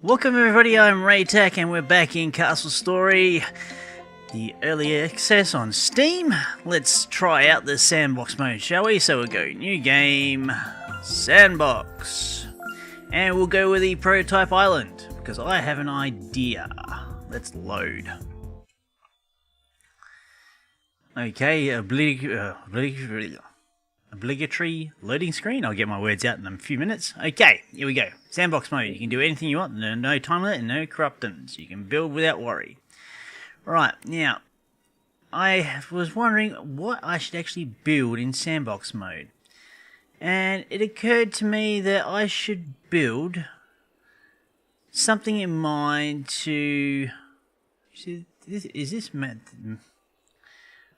Welcome everybody, I'm RayTech and we're back in Castle Story, the early access on Steam. Let's try out the Sandbox mode, shall we? So we'll go new game, Sandbox. And we'll go with the prototype island, because I have an idea. Let's load. Okay, obligatory loading screen. I'll get my words out in a few minutes. Okay, here we go. Sandbox mode. You can do anything you want. No time limit and no corruptance. You can build without worry. Right, now, I was wondering what I should actually build in Sandbox mode. And it occurred to me that I should build something in mind to... Is this map...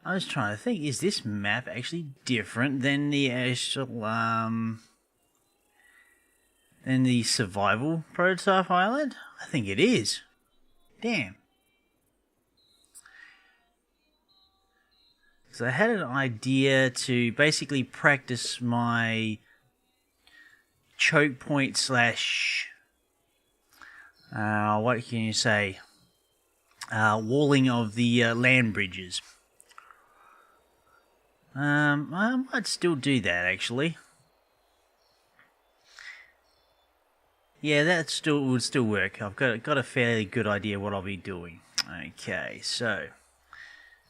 I was trying to think, is this map actually different than the actual, than the survival prototype island? I think it is. Damn. So I had an idea to basically practice my choke point slash, what can you say, walling of the land bridges. I might still do that actually. Yeah, that would still work. I've got a fairly good idea what I'll be doing. Okay, so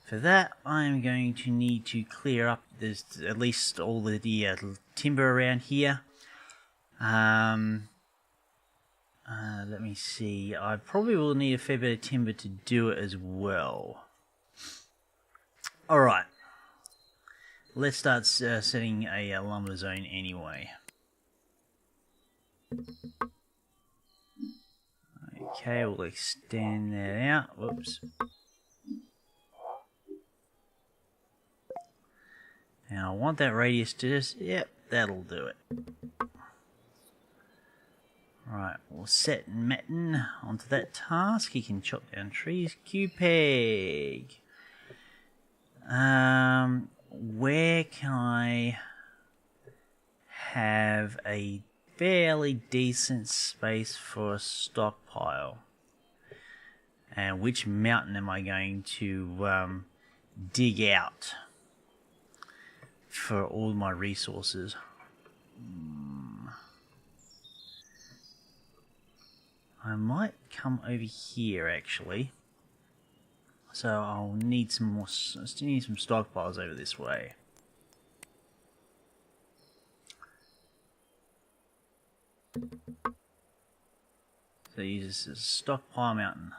for that I'm going to need to clear up there's at least all the timber around here. Let me see. I probably will need a fair bit of timber to do it as well. All right. Let's start setting a lumber zone anyway. Okay, we'll extend that out. Whoops. Now I want that radius to just... Yep, that'll do it. Right, we'll set Metin onto that task. He can chop down trees. Q-Peg. Where can I have a fairly decent space for a stockpile? And which mountain am I going to dig out for all my resources? I might come over here actually. So I'll need some more. I still need some stockpiles over this way. So use this as a stockpile mountain.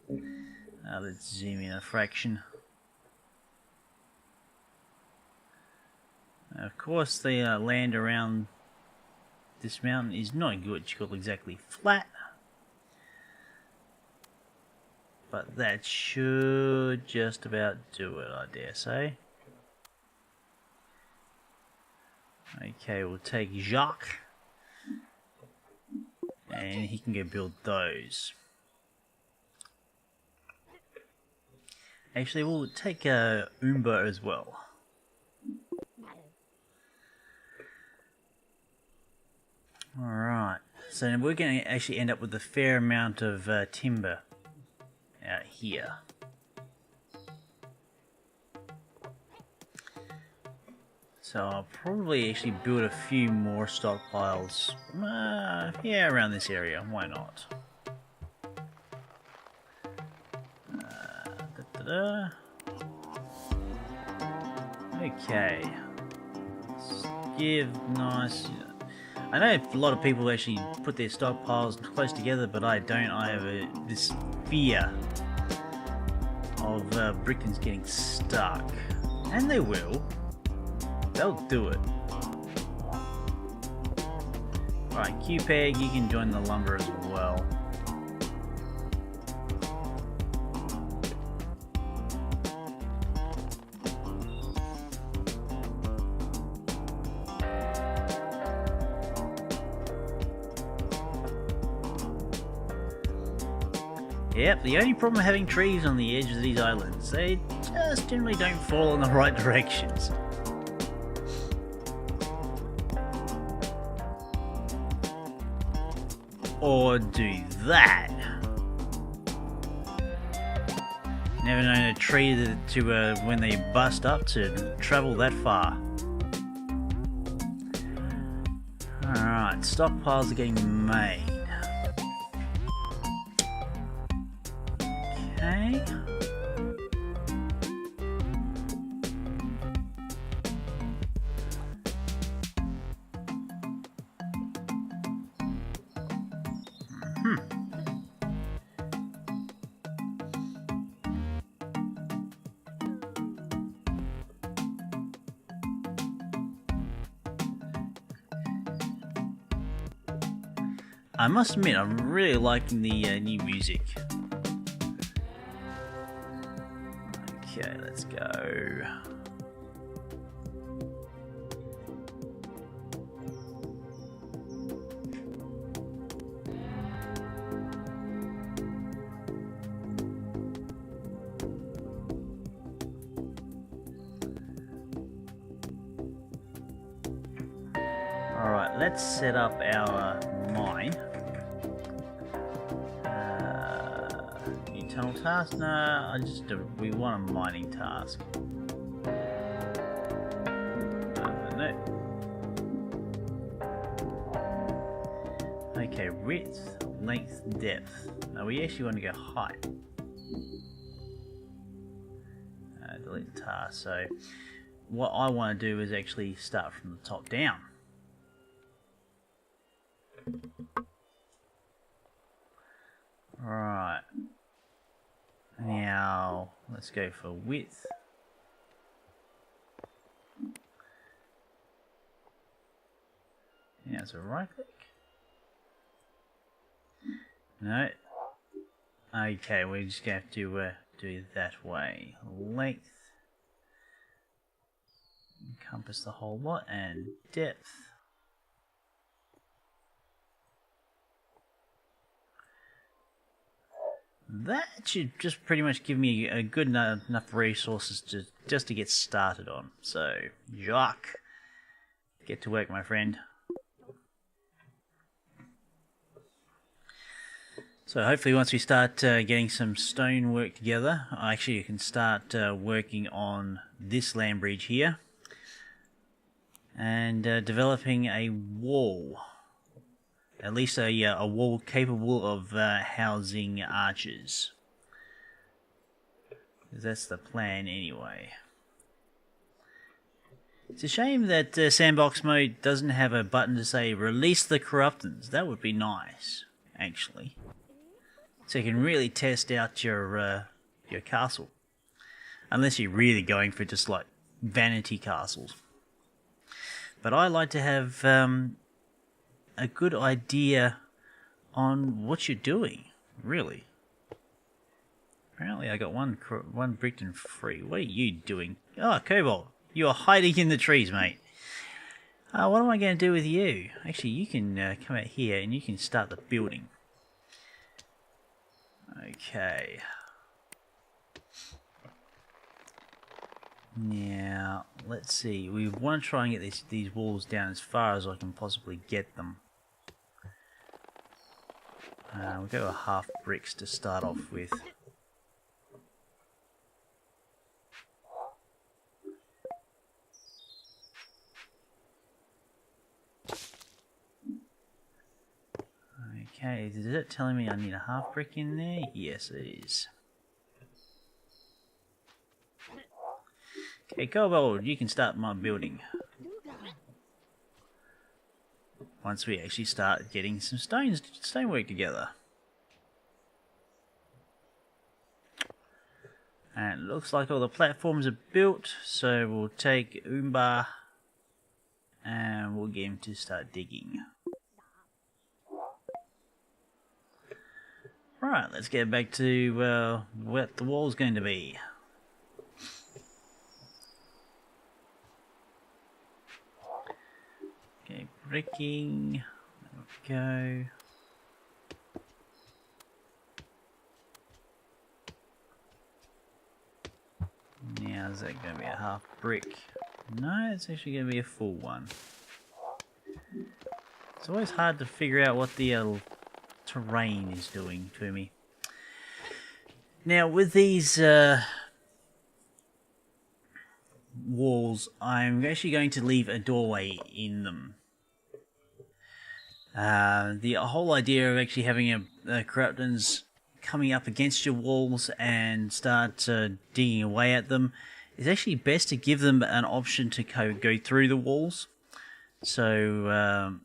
Let's zoom in a fraction. Of course, the land around this mountain is not good. It's got exactly flat. But that should just about do it, I dare say. Okay, we'll take Jacques. And he can go build those. Actually, we'll take Umba as well. Alright, so we're going to actually end up with a fair amount of timber out here. So I'll probably actually build a few more stockpiles. Yeah, around this area. Why not? Okay. Let's give nice. I know a lot of people actually put their stockpiles close together, but I don't. I have this fear of brickens getting stuck. And they will. They'll do it. Alright, Q-Peg, you can join the lumber as well. Yep, the only problem having trees on the edge of these islands, they just generally don't fall in the right directions. or do that. Never known a tree to when they bust up to travel that far. Alright, stockpiles are getting made. Okay. I must admit, I'm really liking the new music. Okay, let's go. Alright, let's set up our mine. New tunnel task? No, we want a mining task. No. Okay, width, length, depth. Now we actually want to go height. Delete the task. So what I want to do is actually start from the top down. Right. Now, let's go for width. Now, so right click. No. Okay, we're just going to have to do it that way. Length. Encompass the whole lot, and depth. That should just pretty much give me a good enough resources just to get started on. So, Jacques, get to work, my friend. So hopefully once we start getting some stone work together, actually you can start working on this land bridge here. And developing a wall. At least a wall capable of housing archers. That's the plan anyway. It's a shame that Sandbox mode doesn't have a button to say release the corruptors. That would be nice, actually. So you can really test out your castle. Unless you're really going for just like vanity castles. But I like to have a good idea on what you're doing, really. Apparently I got one bricked and free. What are you doing? Oh, Cobalt, you are hiding in the trees, mate. What am I going to do with you? Actually, you can come out here and you can start the building. Okay. Now, let's see. We want to try and get these walls down as far as I can possibly get them. We'll go with half bricks to start off with. Okay, is it telling me I need a half brick in there? Yes, it is. Okay, Kobold, you can start my building. Once we actually start getting some stonework together. And it looks like all the platforms are built, so we'll take Oomba and we'll get him to start digging. Right, let's get back to what the wall's going to be. Okay, bricking. There we go. Now, is that going to be a half brick? No, it's actually going to be a full one. It's always hard to figure out what the terrain is doing to me. Now, with these walls, I'm actually going to leave a doorway in them. The whole idea of actually having a corruptors coming up against your walls and start digging away at them, it's actually best to give them an option to go through the walls. So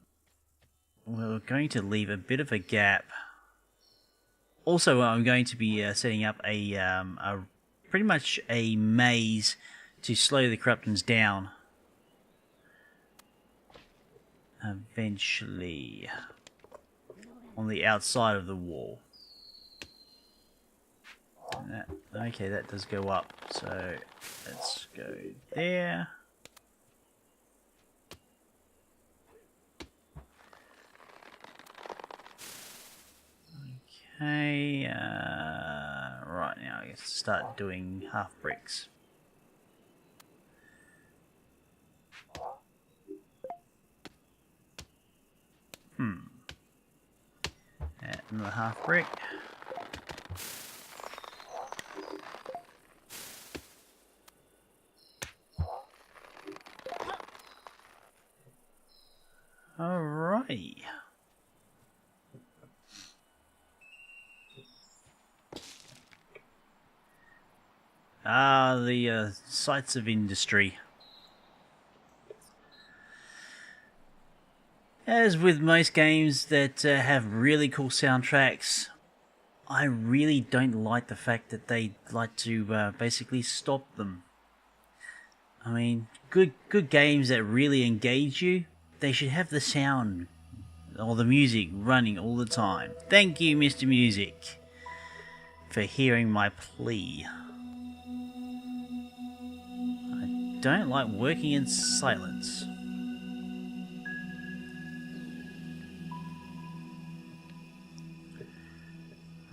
we're going to leave a bit of a gap. Also, I'm going to be setting up a pretty much a maze to slow the corruptors down. Eventually, on the outside of the wall. Okay, that does go up, so let's go there. Okay, right now I guess start doing half bricks. Another half brick. Alrighty. The sites of industry. As with most games that have really cool soundtracks, I really don't like the fact that they like to basically stop them. I mean, good games that really engage you, they should have the sound or the music running all the time. Thank you, Mr. Music, for hearing my plea. I don't like working in silence.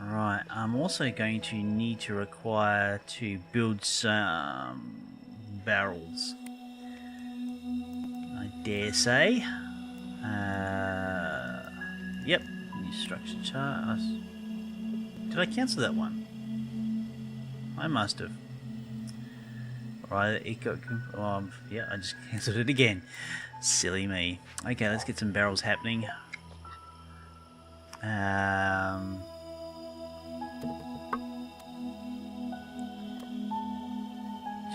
Right, I'm also going to need to require to build some barrels. I dare say. Yep, new structure chart. Did I cancel that one? I must have. Right, it got. Yeah, I just cancelled it again. Silly me. Okay, let's get some barrels happening.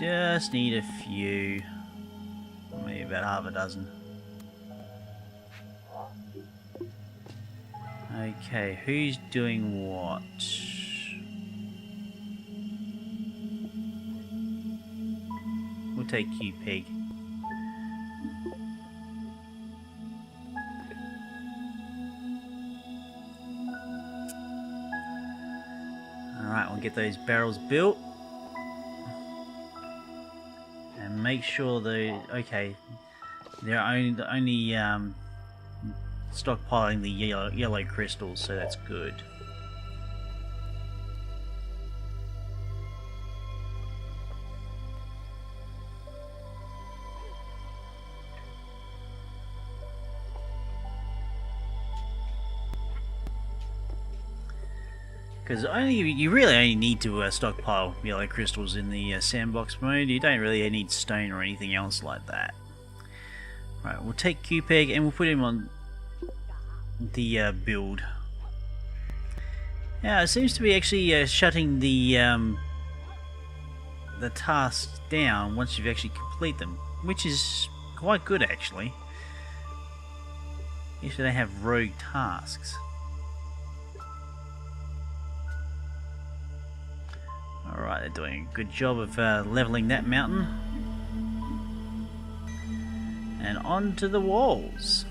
Just need a few, maybe about half a dozen. Okay, who's doing what? We'll take you, pig. Alright, we'll get those barrels built. And make sure they're only stockpiling the yellow crystals, so that's good. Because you really only need to stockpile yellow crystals in the sandbox mode. You don't really need stone or anything else like that. Right, we'll take Q-Peg and we'll put him on the build. Now it seems to be actually shutting the tasks down once you've actually complete them, which is quite good actually. Usually they have rogue tasks. Alright, they're doing a good job of leveling that mountain. And on to the walls.